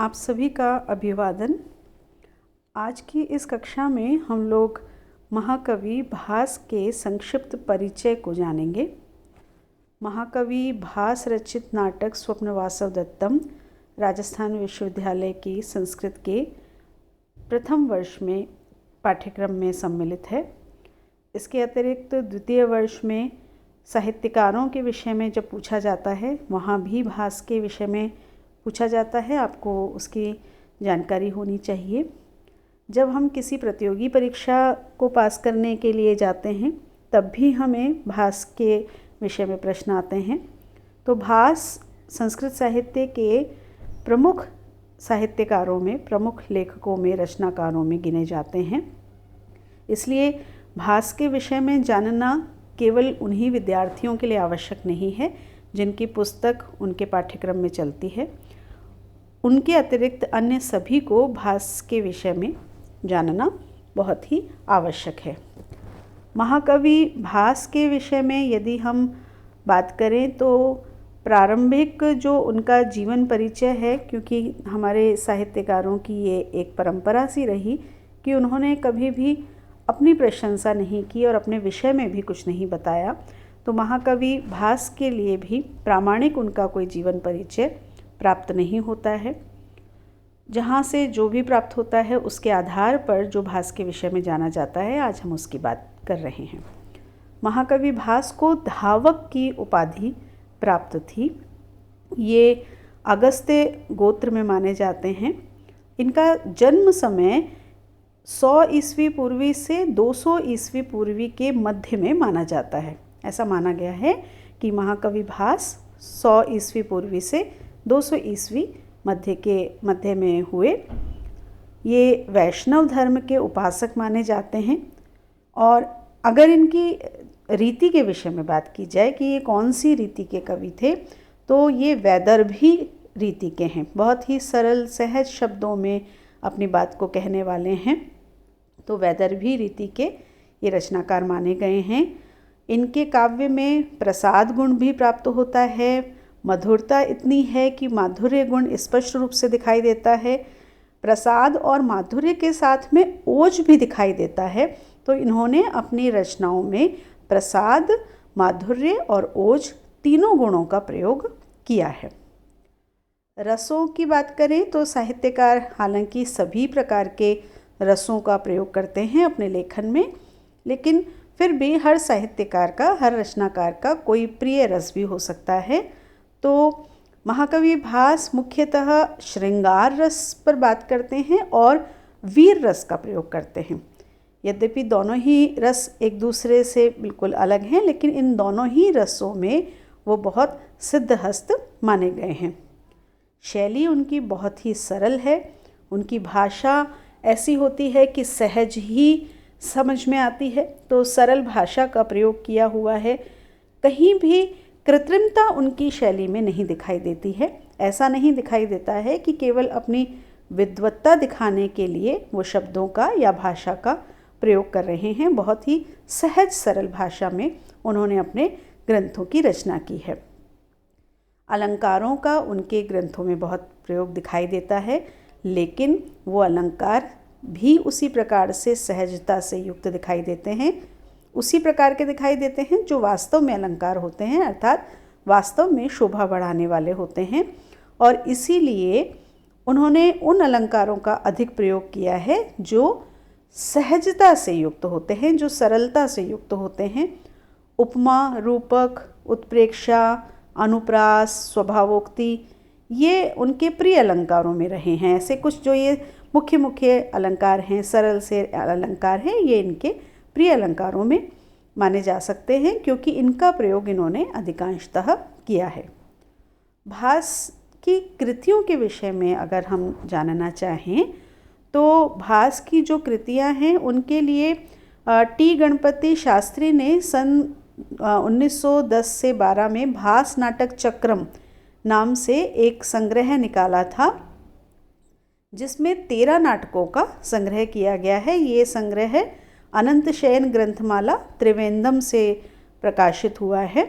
आप सभी का अभिवादन। आज की इस कक्षा में हम लोग महाकवि भास के संक्षिप्त परिचय को जानेंगे। महाकवि भास रचित नाटक स्वप्नवासव दत्तम राजस्थान विश्वविद्यालय की संस्कृत के प्रथम वर्ष में पाठ्यक्रम में सम्मिलित है। इसके अतिरिक्त द्वितीय वर्ष में साहित्यकारों के विषय में जब पूछा जाता है वहाँ भी भास के विषय में पूछा जाता है। आपको उसकी जानकारी होनी चाहिए। जब हम किसी प्रतियोगी परीक्षा को पास करने के लिए जाते हैं तब भी हमें भास के विषय में प्रश्न आते हैं। तो भास संस्कृत साहित्य के प्रमुख साहित्यकारों में, प्रमुख लेखकों में, रचनाकारों में गिने जाते हैं। इसलिए भास के विषय में जानना केवल उन्हीं विद्यार्थियों के लिए आवश्यक नहीं है जिनकी पुस्तक उनके पाठ्यक्रम में चलती है। उनके अतिरिक्त अन्य सभी को भास के विषय में जानना बहुत ही आवश्यक है। महाकवि भास के विषय में यदि हम बात करें तो प्रारंभिक जो उनका जीवन परिचय है, क्योंकि हमारे साहित्यकारों की ये एक परंपरा सी रही कि उन्होंने कभी भी अपनी प्रशंसा नहीं की और अपने विषय में भी कुछ नहीं बताया, तो महाकवि भास के लिए भी प्रामाणिक उनका कोई जीवन परिचय प्राप्त नहीं होता है। जहाँ से जो भी प्राप्त होता है उसके आधार पर जो भास के विषय में जाना जाता है, आज हम उसकी बात कर रहे हैं। महाकवि भास को धावक की उपाधि प्राप्त थी। ये अगस्त्य गोत्र में माने जाते हैं। इनका जन्म समय 100 ईस्वी पूर्वी से 200 ईस्वी पूर्वी के मध्य में माना जाता है। ऐसा माना गया है कि महाकवि भास 100 ईस्वी पूर्वी से 200 ईस्वी मध्य में हुए। ये वैष्णव धर्म के उपासक माने जाते हैं। और अगर इनकी रीति के विषय में बात की जाए कि ये कौन सी रीति के कवि थे, तो ये वैदर्भी रीति के हैं। बहुत ही सरल सहज शब्दों में अपनी बात को कहने वाले हैं। तो वैदर्भी रीति के ये रचनाकार माने गए हैं। इनके काव्य में प्रसाद गुण भी प्राप्त होता है। मधुरता इतनी है कि माधुर्य गुण स्पष्ट रूप से दिखाई देता है। प्रसाद और माधुर्य के साथ में ओज भी दिखाई देता है। तो इन्होंने अपनी रचनाओं में प्रसाद, माधुर्य और ओज तीनों गुणों का प्रयोग किया है। रसों की बात करें तो साहित्यकार हालांकि सभी प्रकार के रसों का प्रयोग करते हैं अपने लेखन में, लेकिन फिर भी हर साहित्यकार का, हर रचनाकार का कोई प्रिय रस भी हो सकता है। तो महाकवि भास मुख्यतः श्रृंगार रस पर बात करते हैं और वीर रस का प्रयोग करते हैं। यद्यपि दोनों ही रस एक दूसरे से बिल्कुल अलग हैं, लेकिन इन दोनों ही रसों में वो बहुत सिद्धहस्त माने गए हैं। शैली उनकी बहुत ही सरल है। उनकी भाषा ऐसी होती है कि सहज ही समझ में आती है। तो सरल भाषा का प्रयोग किया हुआ है। कहीं भी कृत्रिमता उनकी शैली में नहीं दिखाई देती है। ऐसा नहीं दिखाई देता है कि केवल अपनी विद्वत्ता दिखाने के लिए वो शब्दों का या भाषा का प्रयोग कर रहे हैं। बहुत ही सहज सरल भाषा में उन्होंने अपने ग्रंथों की रचना की है। अलंकारों का उनके ग्रंथों में बहुत प्रयोग दिखाई देता है, लेकिन वो अलंकार भी उसी प्रकार से सहजता से युक्त दिखाई देते हैं, उसी प्रकार के दिखाई देते हैं जो वास्तव में अलंकार होते हैं, अर्थात वास्तव में शोभा बढ़ाने वाले होते हैं। और इसीलिए उन्होंने उन अलंकारों का अधिक प्रयोग किया है जो सहजता से युक्त होते हैं, जो सरलता से युक्त होते हैं। उपमा, रूपक, उत्प्रेक्षा, अनुप्रास, स्वभावोक्ति, ये उनके प्रिय अलंकारों में रहे हैं। ऐसे कुछ जो ये मुख्य अलंकार हैं, सरल से अलंकार हैं, ये इनके प्रिय अलंकारों में माने जा सकते हैं, क्योंकि इनका प्रयोग इन्होंने अधिकांशतः किया है। भास की कृतियों के विषय में अगर हम जानना चाहें तो भास की जो कृतियां हैं उनके लिए टी गणपति शास्त्री ने सन 1910 से 12 में भास नाटक चक्रम नाम से एक संग्रह निकाला था, जिसमें 13 नाटकों का संग्रह किया गया है। ये संग्रह अनंत शयन ग्रंथमाला त्रिवेंद्रम से प्रकाशित हुआ है।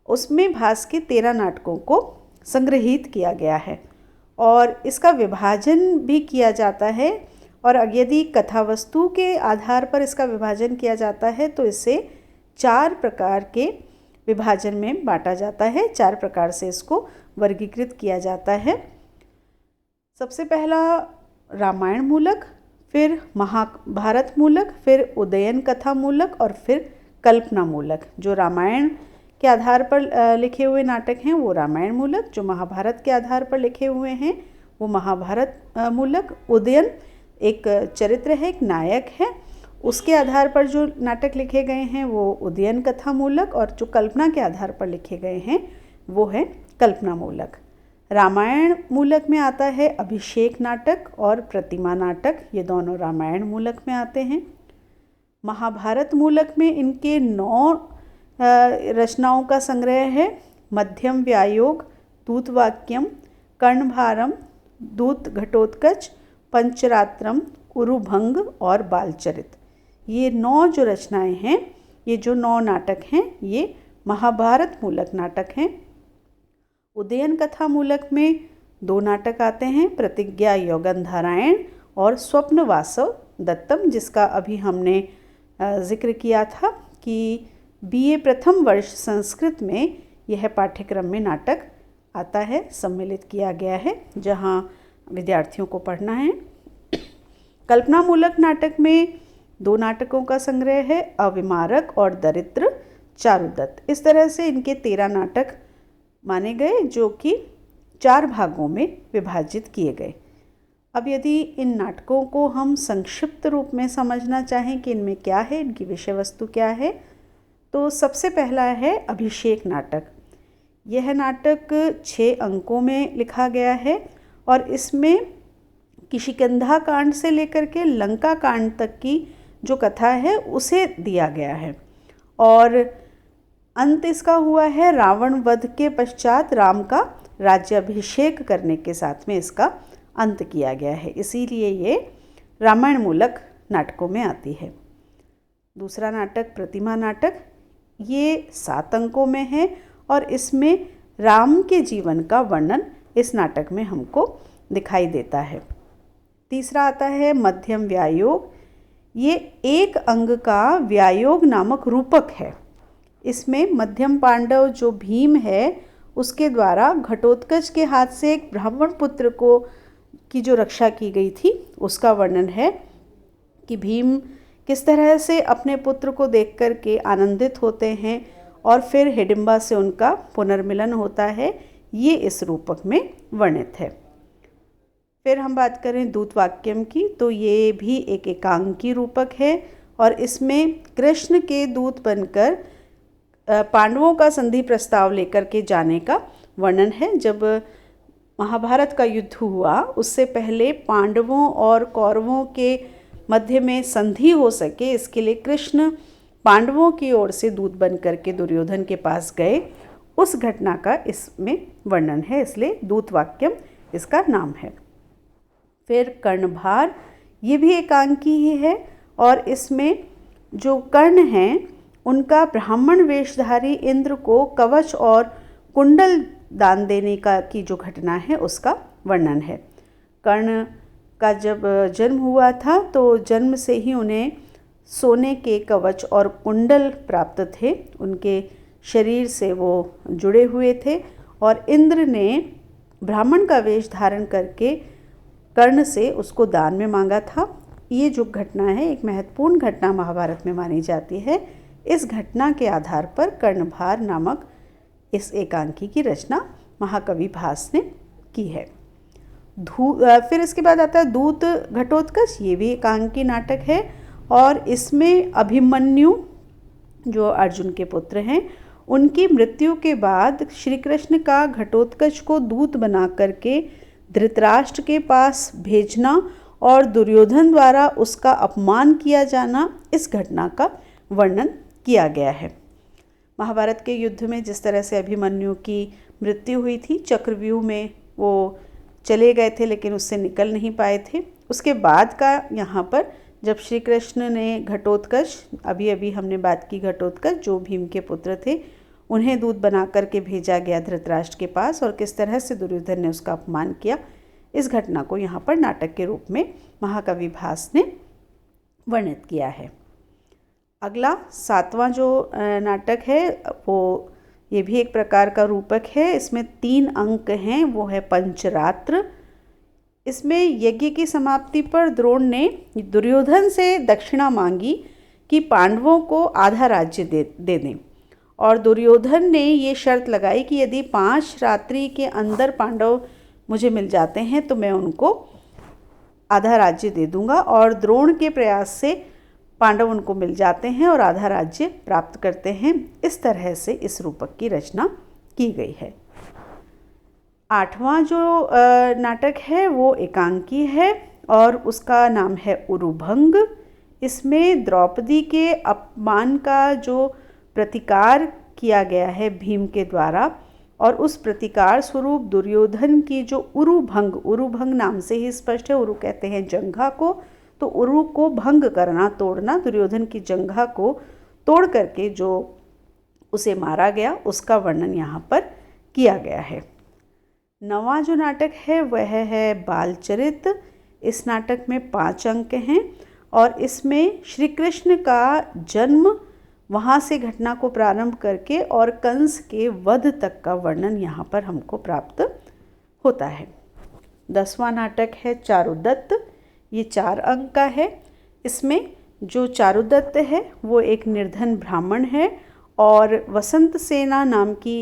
उसमें भास के 13 नाटकों को संग्रहित किया गया है। और इसका विभाजन भी किया जाता है। और यदि कथा वस्तु के आधार पर इसका विभाजन किया जाता है तो इसे 4 प्रकार के विभाजन में बांटा जाता है, 4 प्रकार से इसको वर्गीकृत किया जाता है। सबसे पहला रामायण मूलक, फिर महाभारत मूलक, फिर उदयन कथा मूलक और फिर कल्पना मूलक। जो रामायण के आधार पर लिखे हुए नाटक हैं वो रामायण मूलक, जो महाभारत के आधार पर लिखे हुए हैं वो महाभारत मूलक। उदयन एक चरित्र है, एक नायक है, उसके आधार पर जो नाटक लिखे गए हैं वो उदयन कथा मूलक, और जो कल्पना के आधार पर लिखे गए हैं वो है कल्पना मूलक। रामायण मूलक में आता है अभिषेक नाटक और प्रतिमा नाटक, ये दोनों रामायण मूलक में आते हैं। महाभारत मूलक में इनके 9 रचनाओं का संग्रह है। मध्यम व्यायोग, दूतवाक्यम, कर्णभारम, दूत घटोत्कच, पंचरात्रम, उरुभंग और बालचरित। ये 9 जो रचनाएं हैं, ये जो 9 नाटक हैं, ये महाभारत मूलक नाटक हैं। उदयन कथा मूलक में 2 नाटक आते हैं, प्रतिज्ञा योगंधरायण और स्वप्न वासव दत्तम, जिसका अभी हमने जिक्र किया था कि BA प्रथम वर्ष संस्कृत में यह पाठ्यक्रम में नाटक आता है, सम्मिलित किया गया है, जहाँ विद्यार्थियों को पढ़ना है। कल्पना मूलक नाटक में 2 नाटकों का संग्रह है, अविमारक और दरिद्र चारुदत्त। इस तरह से इनके 13 नाटक माने गए, जो कि 4 भागों में विभाजित किए गए। अब यदि इन नाटकों को हम संक्षिप्त रूप में समझना चाहें कि इनमें क्या है, इनकी विषय वस्तु क्या है, तो सबसे पहला है अभिषेक नाटक। यह नाटक 6 अंकों में लिखा गया है और इसमें किष्किंधा कांड से लेकर के लंका कांड तक की जो कथा है उसे दिया गया है, और अंत इसका हुआ है रावण वध के पश्चात राम का राज्याभिषेक करने के साथ में इसका अंत किया गया है, इसीलिए ये रामायण मूलक नाटकों में आती है। दूसरा नाटक प्रतिमा नाटक, ये 7 अंकों में है और इसमें राम के जीवन का वर्णन इस नाटक में हमको दिखाई देता है। तीसरा आता है मध्यम व्यायोग, ये 1 अंग का व्यायोग नामक रूपक है। इसमें मध्यम पांडव जो भीम है उसके द्वारा घटोत्कच के हाथ से एक ब्राह्मण पुत्र की जो रक्षा की गई थी उसका वर्णन है कि भीम किस तरह से अपने पुत्र को देख कर के आनंदित होते हैं और फिर हिडिंबा से उनका पुनर्मिलन होता है, ये इस रूपक में वर्णित है। फिर हम बात करें दूतवाक्यम की, तो ये भी एक एकांकी रूपक है और इसमें कृष्ण के दूत बनकर पांडवों का संधि प्रस्ताव लेकर के जाने का वर्णन है। जब महाभारत का युद्ध हुआ उससे पहले पांडवों और कौरवों के मध्य में संधि हो सके, इसके लिए कृष्ण पांडवों की ओर से दूत बन करके दुर्योधन के पास गए, उस घटना का इसमें वर्णन है, इसलिए दूतवाक्यम इसका नाम है। फिर कर्णभार, ये भी एकांकी ही है और इसमें जो कर्ण हैं उनका ब्राह्मण वेशधारी इंद्र को कवच और कुंडल दान देने की जो घटना है उसका वर्णन है। कर्ण का जब जन्म हुआ था तो जन्म से ही उन्हें सोने के कवच और कुंडल प्राप्त थे, उनके शरीर से वो जुड़े हुए थे और इंद्र ने ब्राह्मण का वेश धारण करके कर्ण से उसको दान में मांगा था। ये जो घटना है एक महत्वपूर्ण घटना महाभारत में मानी जाती है। इस घटना के आधार पर कर्णभार नामक इस एकांकी की रचना महाकवि भास ने की है। फिर इसके बाद आता है दूत घटोत्कच, ये भी एकांकी नाटक है और इसमें अभिमन्यु जो अर्जुन के पुत्र हैं उनकी मृत्यु के बाद श्री कृष्ण का घटोत्कच को दूत बना करके धृतराष्ट्र के पास भेजना और दुर्योधन द्वारा उसका अपमान किया जाना, इस घटना का वर्णन किया गया है। महाभारत के युद्ध में जिस तरह से अभिमन्यु की मृत्यु हुई थी, चक्रव्यूह में वो चले गए थे लेकिन उससे निकल नहीं पाए थे, उसके बाद का यहाँ पर जब श्री कृष्ण ने घटोत्कच, अभी हमने बात की घटोत्कच जो भीम के पुत्र थे, उन्हें दूत बना करके भेजा गया धृतराष्ट्र के पास और किस तरह से दुर्योधन ने उसका अपमान किया, इस घटना को यहाँ पर नाटक के रूप में महाकवि भास ने वर्णित किया है। अगला 7वां जो नाटक है वो ये भी एक प्रकार का रूपक है। इसमें 3 अंक हैं, वो है पंचरात्र। इसमें यज्ञ की समाप्ति पर द्रोण ने दुर्योधन से दक्षिणा मांगी कि पांडवों को आधा राज्य दे दें, और दुर्योधन ने ये शर्त लगाई कि यदि 5 रात्रि के अंदर पांडव मुझे मिल जाते हैं तो मैं उनको आधा राज्य दे दूंगा। और द्रोण के प्रयास से पांडव उनको मिल जाते हैं और आधा राज्य प्राप्त करते हैं। इस तरह से इस रूपक की रचना की गई है। 8वां जो नाटक है वो एकांकी है और उसका नाम है उरुभंग। इसमें द्रौपदी के अपमान का जो प्रतिकार किया गया है भीम के द्वारा, और उस प्रतिकार स्वरूप दुर्योधन की जो उरुभंग नाम से ही स्पष्ट है, उरु कहते हैं जंघा को, तो उरु को भंग करना, तोड़ना, दुर्योधन की जंघा को तोड़ करके जो उसे मारा गया उसका वर्णन यहाँ पर किया गया है। 9वां जो नाटक है वह है बालचरित। इस नाटक में 5 अंक हैं और इसमें श्री कृष्ण का जन्म, वहाँ से घटना को प्रारंभ करके और कंस के वध तक का वर्णन यहाँ पर हमको प्राप्त होता है। 10वां नाटक है चारुदत्त। ये 4 अंक का है। इसमें जो चारुदत्त है वो एक निर्धन ब्राह्मण है और वसंत सेना नाम की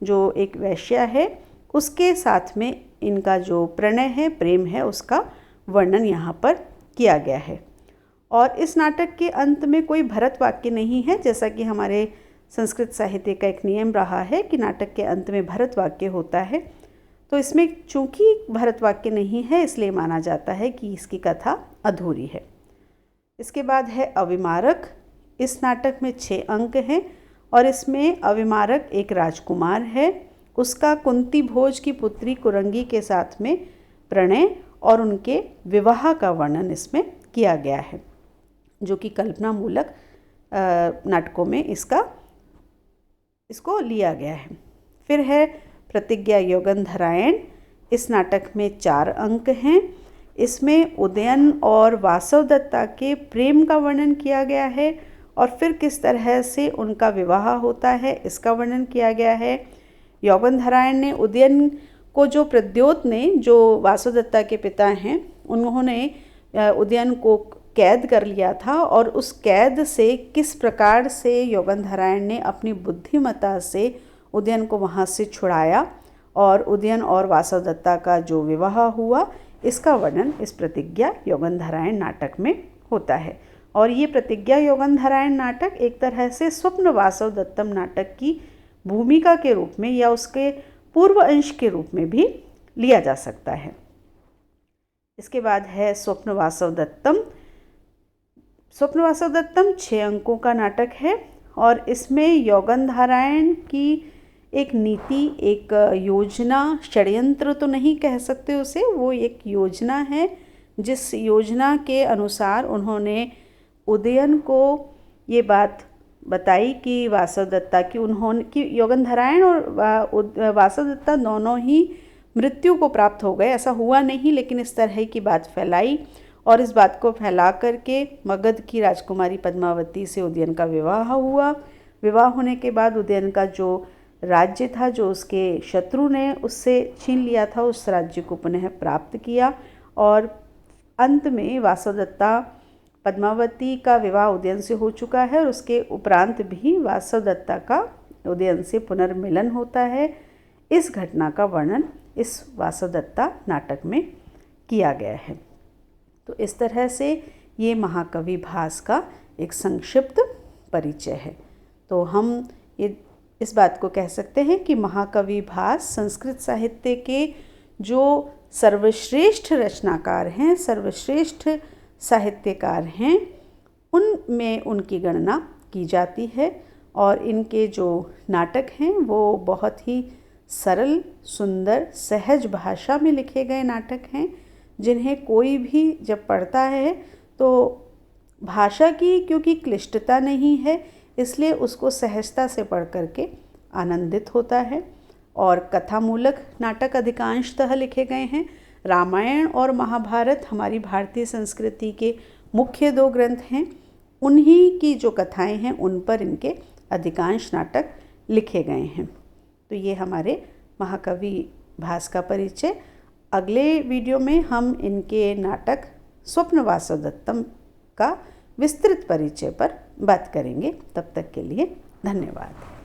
जो एक वैश्या है उसके साथ में इनका जो प्रणय है, प्रेम है, उसका वर्णन यहाँ पर किया गया है। और इस नाटक के अंत में कोई भरत वाक्य नहीं है, जैसा कि हमारे संस्कृत साहित्य का एक नियम रहा है कि नाटक के अंत में भरत वाक्य होता है। तो इसमें चूंकि भरत वाक्य नहीं है इसलिए माना जाता है कि इसकी कथा अधूरी है। इसके बाद है अविमारक। इस नाटक में 6 अंक हैं और इसमें अविमारक एक राजकुमार है। उसका कुंती भोज की पुत्री कुरंगी के साथ में प्रणय और उनके विवाह का वर्णन इसमें किया गया है, जो कि कल्पनामूलक नाटकों में इसको लिया गया है। फिर है प्रतिज्ञा योगंधरायण। इस नाटक में 4 अंक हैं। इसमें उदयन और वासवदत्ता के प्रेम का वर्णन किया गया है और फिर किस तरह से उनका विवाह होता है इसका वर्णन किया गया है। योगंधरायण ने उदयन को, जो प्रद्योत ने, जो वासवदत्ता के पिता हैं, उन्होंने उदयन को कैद कर लिया था और उस कैद से किस प्रकार से योगंधरायण ने अपनी बुद्धिमत्ता से उदयन को वहाँ से छुड़ाया और उदयन और वासवदत्ता का जो विवाह हुआ इसका वर्णन इस प्रतिज्ञा योगंधरायण नाटक में होता है। और ये प्रतिज्ञा योगंधरायण नाटक एक तरह से स्वप्न वासवदत्तम नाटक की भूमिका के रूप में या उसके पूर्व अंश के रूप में भी लिया जा सकता है। इसके बाद है स्वप्न वासवदत्तम। स्वप्न वासवदत्तम 6 अंकों का नाटक है और इसमें योगंधरायण की एक नीति, एक योजना, षड्यंत्र तो नहीं कह सकते उसे, वो एक योजना है जिस योजना के अनुसार उन्होंने उदयन को ये बात बताई कि वासवदत्ता की योगंधरायण और वासवदत्ता दोनों ही मृत्यु को प्राप्त हो गए। ऐसा हुआ नहीं, लेकिन इस तरह की बात फैलाई और इस बात को फैला करके मगध की राजकुमारी पद्मावती से उदयन का विवाह हुआ। विवाह होने के बाद उदयन का जो राज्य था, जो उसके शत्रु ने उससे छीन लिया था, उस राज्य को पुनः प्राप्त किया और अंत में वासवदत्ता पद्मावती का विवाह उदयन से हो चुका है और उसके उपरांत भी वासवदत्ता का उदयन से पुनर्मिलन होता है। इस घटना का वर्णन इस वासवदत्ता नाटक में किया गया है। तो इस तरह से ये महाकवि भास का एक संक्षिप्त परिचय है। तो हम ये इस बात को कह सकते हैं कि महाकवि भास संस्कृत साहित्य के जो सर्वश्रेष्ठ रचनाकार हैं, सर्वश्रेष्ठ साहित्यकार हैं, उनमें उनकी गणना की जाती है और इनके जो नाटक हैं वो बहुत ही सरल, सुंदर, सहज भाषा में लिखे गए नाटक हैं, जिन्हें कोई भी जब पढ़ता है तो भाषा की क्योंकि क्लिष्टता नहीं है इसलिए उसको सहजता से पढ़ करके आनंदित होता है। और कथामूलक नाटक अधिकांशतः लिखे गए हैं, रामायण और महाभारत हमारी भारतीय संस्कृति के मुख्य 2 ग्रंथ हैं। उन्हीं की जो कथाएं हैं उन पर इनके अधिकांश नाटक लिखे गए हैं। तो ये हमारे महाकवि भास का परिचय। अगले वीडियो में हम इनके नाटक स्वप्न वासवदत्तम का विस्तृत परिचय पर बात करेंगे। तब तक के लिए धन्यवाद।